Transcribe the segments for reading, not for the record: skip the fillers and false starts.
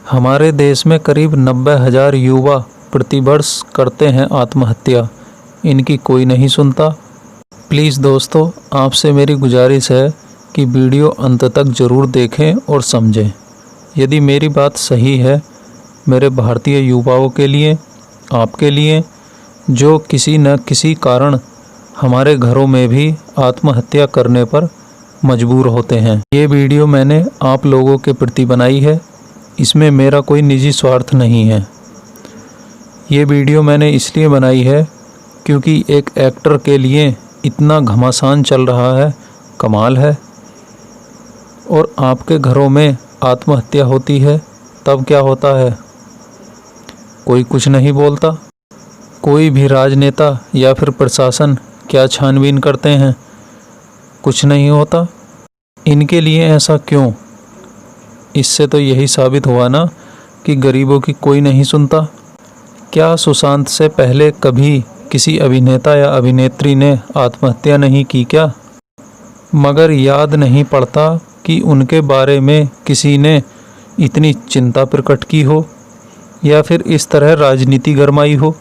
हमारे देश में करीब 90,000 युवा प्रतिवर्ष करते हैं आत्महत्या। इनकी कोई नहीं सुनता। प्लीज़ दोस्तों, आपसे मेरी गुजारिश है कि वीडियो अंत तक ज़रूर देखें और समझें। यदि मेरी बात सही है, मेरे भारतीय युवाओं के लिए, आपके लिए, जो किसी न किसी कारण हमारे घरों में भी आत्महत्या करने पर मजबूर होते हैं। ये वीडियो मैंने आप लोगों के प्रति बनाई है। इसमें मेरा कोई निजी स्वार्थ नहीं है। ये वीडियो मैंने इसलिए बनाई है क्योंकि एक एक्टर के लिए इतना घमासान चल रहा है, कमाल है। और आपके घरों में आत्महत्या होती है तब क्या होता है? कोई कुछ नहीं बोलता। कोई भी राजनेता या फिर प्रशासन क्या छानबीन करते हैं? कुछ नहीं होता। इनके लिए ऐसा क्यों? इससे तो यही साबित हुआ ना कि गरीबों की कोई नहीं सुनता। क्या सुशांत से पहले कभी किसी अभिनेता या अभिनेत्री ने आत्महत्या नहीं की क्या? मगर याद नहीं पड़ता कि उनके बारे में किसी ने इतनी चिंता प्रकट की हो या फिर इस तरह राजनीति गरमाई हो।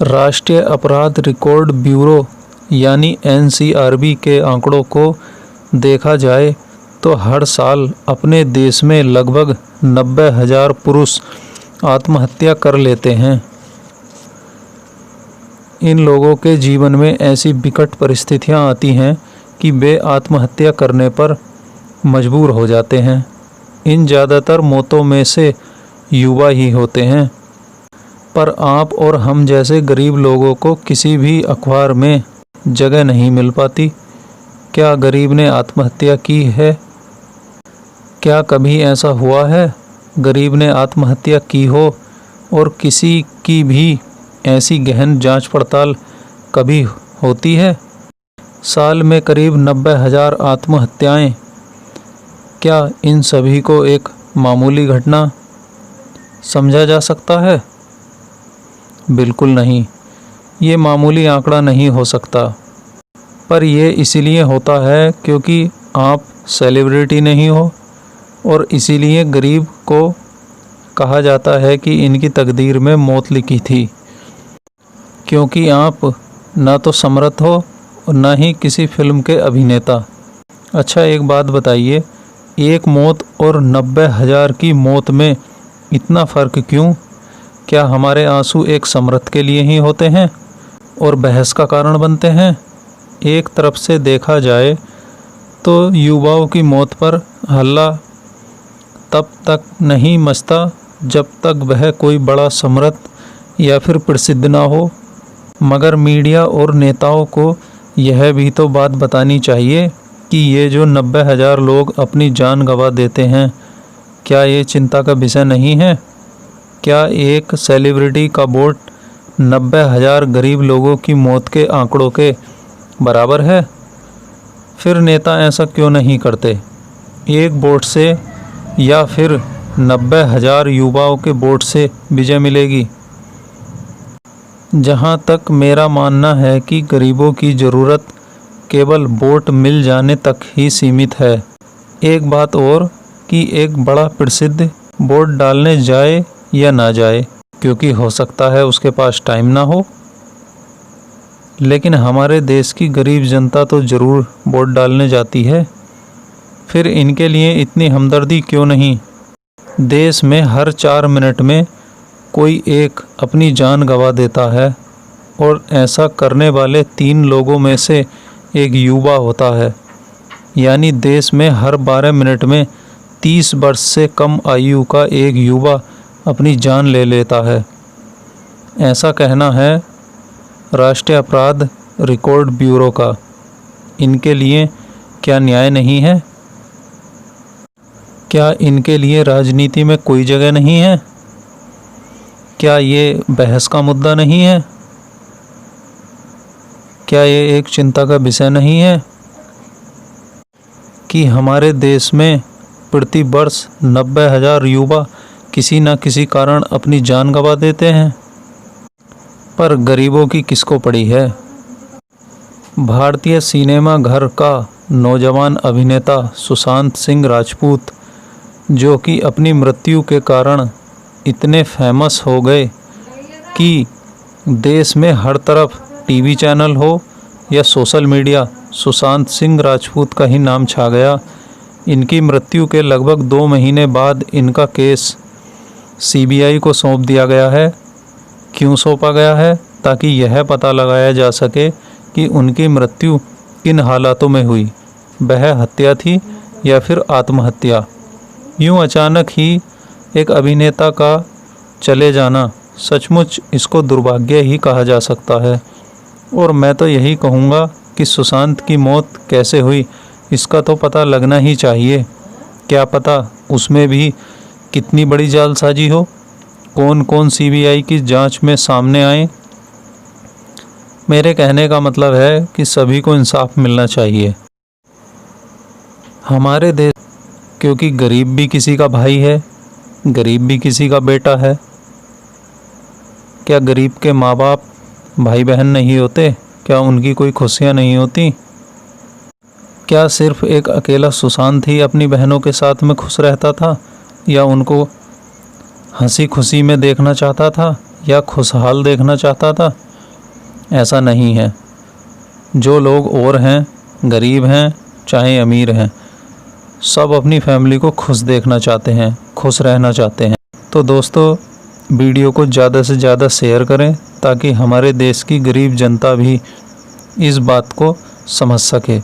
राष्ट्रीय अपराध रिकॉर्ड ब्यूरो यानी NCRB के आंकड़ों को देखा जाए तो हर साल अपने देश में लगभग 90,000 पुरुष आत्महत्या कर लेते हैं। इन लोगों के जीवन में ऐसी विकट परिस्थितियां आती हैं कि वे आत्महत्या करने पर मजबूर हो जाते हैं। इन ज़्यादातर मौतों में से युवा ही होते हैं। पर आप और हम जैसे गरीब लोगों को किसी भी अखबार में जगह नहीं मिल पाती। क्या गरीब ने आत्महत्या की है? क्या कभी ऐसा हुआ है गरीब ने आत्महत्या की हो और किसी की भी ऐसी गहन जांच पड़ताल कभी होती है? साल में करीब 90,000 आत्महत्याएं, क्या इन सभी को एक मामूली घटना समझा जा सकता है? बिल्कुल नहीं। ये मामूली आंकड़ा नहीं हो सकता। पर यह इसीलिए होता है क्योंकि आप सेलिब्रिटी नहीं हो और इसीलिए गरीब को कहा जाता है कि इनकी तकदीर में मौत लिखी थी, क्योंकि आप ना तो समर्थ हो और ना ही किसी फिल्म के अभिनेता। अच्छा, एक बात बताइए, एक मौत और 90,000 की मौत में इतना फ़र्क क्यों? क्या हमारे आंसू एक समर्थ के लिए ही होते हैं और बहस का कारण बनते हैं? एक तरफ से देखा जाए तो युवाओं की मौत पर हल्ला तब तक नहीं मचता जब तक वह कोई बड़ा समर्थ या फिर प्रसिद्ध ना हो। मगर मीडिया और नेताओं को यह भी तो बात बतानी चाहिए कि ये जो 90,000 लोग अपनी जान गंवा देते हैं, क्या ये चिंता का विषय नहीं है? क्या एक सेलिब्रिटी का वोट 90,000 गरीब लोगों की मौत के आंकड़ों के बराबर है? फिर नेता ऐसा क्यों नहीं करते? एक वोट से या फिर 90,000 युवाओं के वोट से विजय मिलेगी? जहां तक मेरा मानना है कि गरीबों की ज़रूरत केवल वोट मिल जाने तक ही सीमित है। एक बात और कि एक बड़ा प्रसिद्ध वोट डालने जाए या ना जाए, क्योंकि हो सकता है उसके पास टाइम ना हो। लेकिन हमारे देश की गरीब जनता तो ज़रूर वोट डालने जाती है। फिर इनके लिए इतनी हमदर्दी क्यों नहीं? देश में हर 4 मिनट में कोई एक अपनी जान गंवा देता है और ऐसा करने वाले 3 लोगों में से एक युवा होता है। यानी देश में हर 12 मिनट में 30 वर्ष से कम आयु का एक युवा अपनी जान ले लेता है। ऐसा कहना है राष्ट्रीय अपराध रिकॉर्ड ब्यूरो का। इनके लिए क्या न्याय नहीं है? क्या इनके लिए राजनीति में कोई जगह नहीं है? क्या ये बहस का मुद्दा नहीं है? क्या ये एक चिंता का विषय नहीं है कि हमारे देश में प्रति वर्ष 90,000 युवा किसी न किसी कारण अपनी जान गंवा देते हैं? पर गरीबों की किसको पड़ी है? भारतीय सिनेमा घर का नौजवान अभिनेता सुशांत सिंह राजपूत जो कि अपनी मृत्यु के कारण इतने फेमस हो गए कि देश में हर तरफ टीवी चैनल हो या सोशल मीडिया, सुशांत सिंह राजपूत का ही नाम छा गया। इनकी मृत्यु के लगभग 2 महीने बाद इनका केस सीबीआई को सौंप दिया गया है। क्यों सौंपा गया है? ताकि यह पता लगाया जा सके कि उनकी मृत्यु किन हालातों में हुई, वह हत्या थी या फिर आत्महत्या। यूं अचानक ही एक अभिनेता का चले जाना, सचमुच इसको दुर्भाग्य ही कहा जा सकता है। और मैं तो यही कहूँगा कि सुशांत की मौत कैसे हुई इसका तो पता लगना ही चाहिए। क्या पता उसमें भी कितनी बड़ी जालसाजी हो, कौन कौन सीबीआई की जांच में सामने आए। मेरे कहने का मतलब है कि सभी को इंसाफ मिलना चाहिए। हमारे देश, क्योंकि गरीब भी किसी का भाई है, गरीब भी किसी का बेटा है। क्या गरीब के माँ बाप भाई बहन नहीं होते? क्या उनकी कोई खुशियाँ नहीं होती? क्या सिर्फ एक अकेला सुशांत ही अपनी बहनों के साथ में खुश रहता था, या उनको हंसी खुशी में देखना चाहता था, या खुशहाल देखना चाहता था? ऐसा नहीं है। जो लोग और हैं, गरीब हैं चाहे अमीर हैं, सब अपनी फैमिली को खुश देखना चाहते हैं, खुश रहना चाहते हैं। तो दोस्तों, वीडियो को ज़्यादा से ज़्यादा शेयर करें ताकि हमारे देश की गरीब जनता भी इस बात को समझ सके।